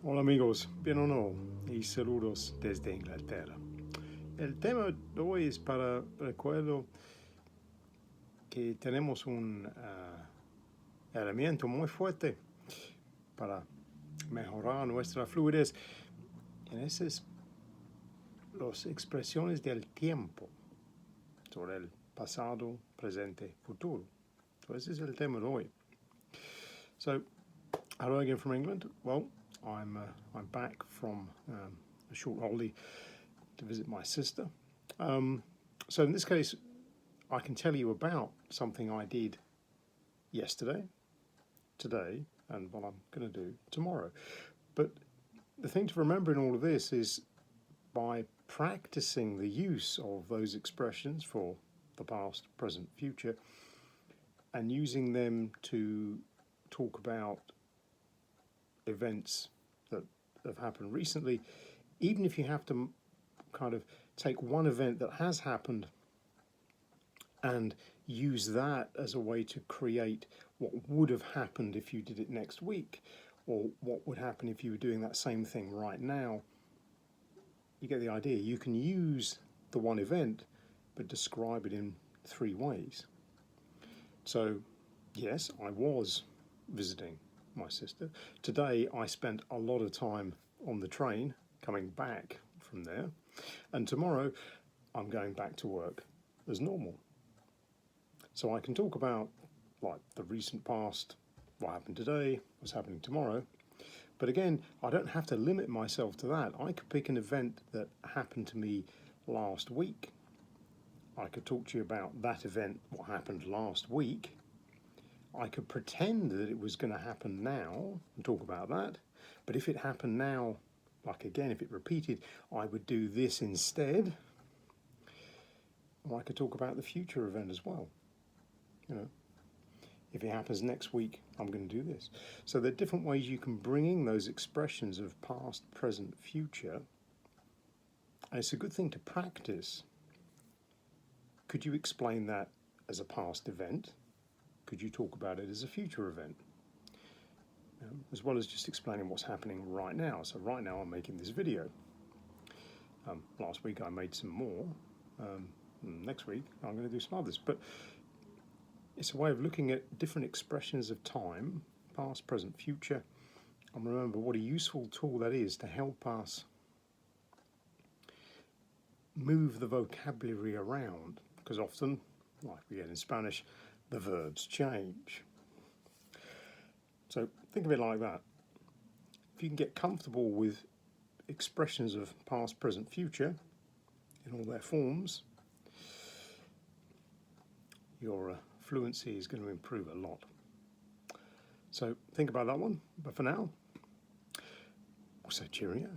Hola amigos, bien o no, y saludos desde Inglaterra. El tema de hoy es para recuerdo que tenemos un herramienta muy fuerte para mejorar nuestra fluidez. En esas las expresiones del tiempo sobre el pasado, presente, futuro. So ese es el tema de hoy. So, how do I get from England? Well, I'm back from a short holiday to visit my sister. So in this case, I can tell you about something I did yesterday, today, and what I'm going to do tomorrow. But the thing to remember in all of this is by practicing the use of those expressions for the past, present, future, and using them to talk about events that have happened recently, even if you have to kind of take one event that has happened and use that as a way to create what would have happened if you did it next week, or what would happen if you were doing that same thing right now. You get the idea. You can use the one event, but describe it in three ways. So, yes, I was visiting my sister. Today, I spent a lot of time on the train coming back from there. And tomorrow, I'm going back to work as normal. So I can talk about like the recent past, what happened today, what's happening tomorrow. But again, I don't have to limit myself to that. I could pick an event that happened to me last week. I could talk to you about that event, what happened last week. I could pretend that it was going to happen now and talk about that. But if it happened now, like again, if it repeated, I would do this instead. Or I could talk about the future event as well. You know, if it happens next week, I'm going to do this. So there are different ways you can bring in those expressions of past, present, future. And it's a good thing to practice. Could you explain that as a past event? Could you talk about it as a future event? As well as just explaining what's happening right now. So right now I'm making this video. Last week I made some more. Next week I'm going to do some others. But it's a way of looking at different expressions of time, past, present, future, and remember what a useful tool that is to help us move the vocabulary around, because often, like we get in Spanish, the verbs change. So think of it like that. If you can get comfortable with expressions of past, present, future in all their forms, your fluency is going to improve a lot. So think about that one. But for now, we'll say cheerio.